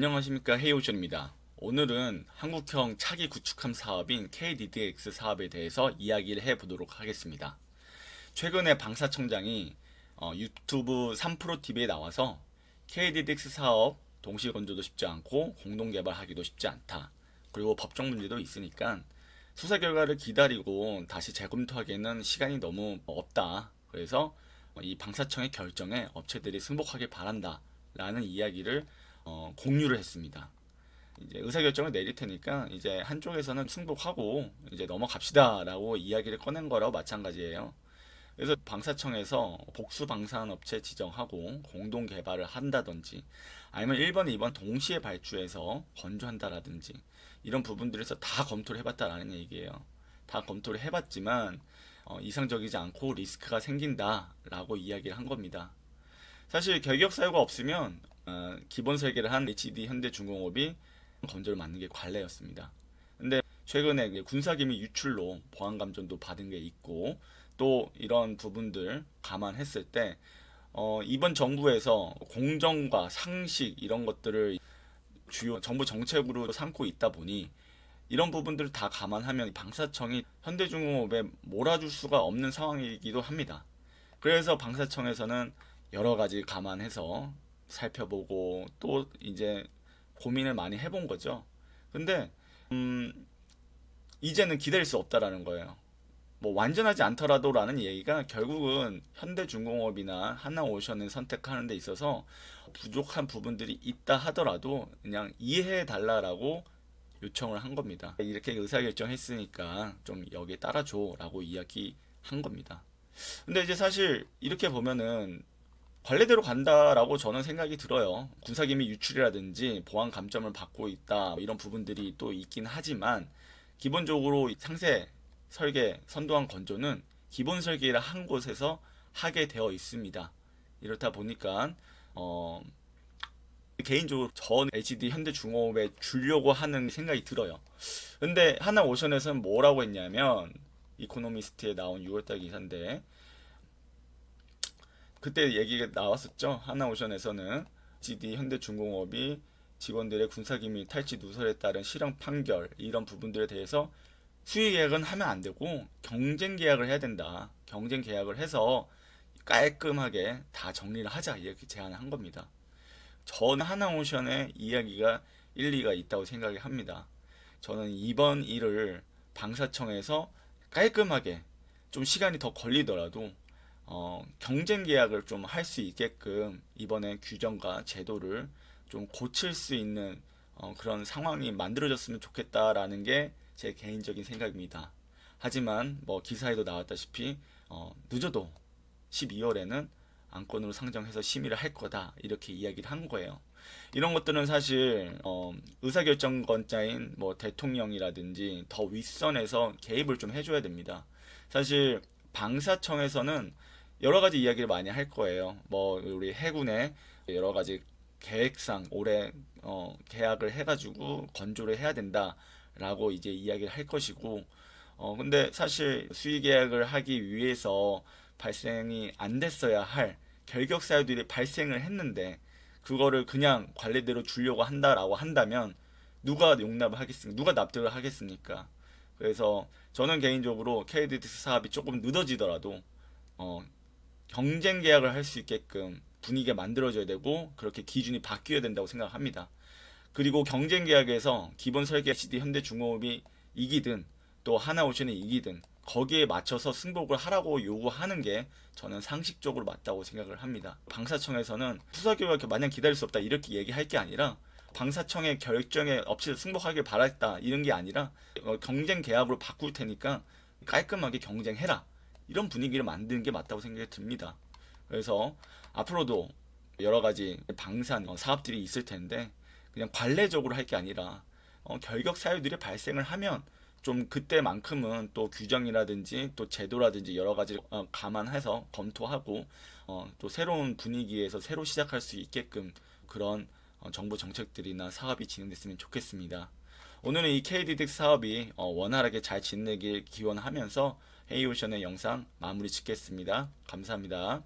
안녕하십니까, 헤이오션입니다. 오늘은 한국형 차기 구축함 사업인 KDDX 사업에 대해서 이야기를 해보도록 하겠습니다. 최근에 방사청장이 유튜브 3프로TV에 나와서 KDDX 사업 동시 건조도 쉽지 않고 공동 개발하기도 쉽지 않다. 그리고 법적 문제도 있으니까 수사 결과를 기다리고 다시 재검토하기에는 시간이 너무 없다. 그래서 이 방사청의 결정에 업체들이 승복하길 바란다. 라는 이야기를 공유를 했습니다. 이제 의사결정을 내릴 테니까 이제 한쪽에서는 승복하고 이제 넘어갑시다 라고 이야기를 꺼낸 거라고 마찬가지예요. 그래서 방사청에서 복수 방사업체 지정하고 공동 개발을 한다든지 아니면 1번, 2번 동시에 발주해서 건조한다라든지 이런 부분들에서 다 검토를 해봤다라는 얘기예요. 다 검토를 해봤지만 이상적이지 않고 리스크가 생긴다라고 이야기를 한 겁니다. 사실 결격 사유가 없으면 기본 설계를 한 HD 현대중공업이 건조를 맡는 게 관례였습니다. 근데 최근에 군사기밀 유출로 보안 감점도 받은 게 있고 또 이런 부분들 감안했을 때 이번 정부에서 공정과 상식 이런 것들을 주요 정부 정책으로 삼고 있다 보니 이런 부분들을 다 감안하면 방사청이 현대중공업에 몰아줄 수가 없는 상황이기도 합니다. 그래서 방사청에서는 여러 가지 감안해서 살펴보고 또 이제 고민을 많이 해본 거죠. 근데 이제는 기다릴 수 없다라는 거예요. 뭐 완전하지 않더라도라는 얘기가 결국은 현대중공업이나 하나오션을 선택하는 데 있어서 부족한 부분들이 있다 하더라도 그냥 이해해 달라라고 요청을 한 겁니다. 이렇게 의사결정했으니까 좀 여기에 따라줘 라고 이야기한 겁니다. 근데 이제 사실 이렇게 보면은 관례대로 간다라고 저는 생각이 들어요. 군사기밀 유출이라든지 보안 감점을 받고 있다 이런 부분들이 또 있긴 하지만 기본적으로 상세 설계 선도한 건조는 기본 설계를 한 곳에서 하게 되어 있습니다. 이렇다 보니까 개인적으로 전 HD 현대중공업에 주려고 하는 생각이 들어요. 근데 하나오션에서는 뭐라고 했냐면 이코노미스트에 나온 6월달 기사인데 그때 얘기가 나왔었죠. 하나오션에서는 HD 현대중공업이 직원들의 군사기밀 탈취 누설에 따른 실형 판결 이런 부분들에 대해서 수의 계약은 하면 안 되고 경쟁 계약을 해야 된다. 경쟁 계약을 해서 깔끔하게 다 정리를 하자 이렇게 제안을 한 겁니다. 저는 하나오션의 이야기가 일리가 있다고 생각을 합니다. 저는 이번 일을 방사청에서 깔끔하게 좀 시간이 더 걸리더라도 경쟁 계약을 좀 할 수 있게끔 이번에 규정과 제도를 좀 고칠 수 있는 그런 상황이 만들어졌으면 좋겠다라는 게 제 개인적인 생각입니다. 하지만 뭐 기사에도 나왔다시피 늦어도 12월에는 안건으로 상정해서 심의를 할 거다 이렇게 이야기를 한 거예요. 이런 것들은 사실 의사결정권자인 뭐 대통령이라든지 더 윗선에서 개입을 좀 해줘야 됩니다. 사실 방사청에서는 여러 가지 이야기를 많이 할 거예요. 뭐 우리 해군의 여러 가지 계획상 올해 계약을 해가지고 건조를 해야 된다라고 이제 이야기를 할 것이고, 근데 사실 수의 계약을 하기 위해서 발생이 안 됐어야 할 결격 사유들이 발생을 했는데 그거를 그냥 관례대로 주려고 한다라고 한다면 누가 용납을 하겠습니까? 누가 납득을 하겠습니까? 그래서 저는 개인적으로 KDDX 사업이 조금 늦어지더라도 경쟁 계약을 할 수 있게끔 분위기가 만들어져야 되고 그렇게 기준이 바뀌어야 된다고 생각합니다. 그리고 경쟁 계약에서 기본 설계 HD 현대중공업이 이기든 또 하나오션이 이기든 거기에 맞춰서 승복을 하라고 요구하는 게 저는 상식적으로 맞다고 생각을 합니다. 방사청에서는 수사 결과 마냥 기다릴 수 없다 이렇게 얘기할 게 아니라 방사청의 결정에 업체를 승복하길 바랐다 이런 게 아니라 경쟁 계약으로 바꿀 테니까 깔끔하게 경쟁해라 이런 분위기를 만드는 게 맞다고 생각이 듭니다. 그래서 앞으로도 여러 가지 방산 사업들이 있을 텐데 그냥 관례적으로 할 게 아니라 결격 사유들이 발생을 하면 좀 그때만큼은 또 규정이라든지 또 제도라든지 여러 가지 감안해서 검토하고 또 새로운 분위기에서 새로 시작할 수 있게끔 그런 정부 정책들이나 사업이 진행됐으면 좋겠습니다. 오늘은 이 KDDX 사업이 원활하게 잘 진행되길 기원하면서 헤이오션의 영상 마무리 짓겠습니다. 감사합니다.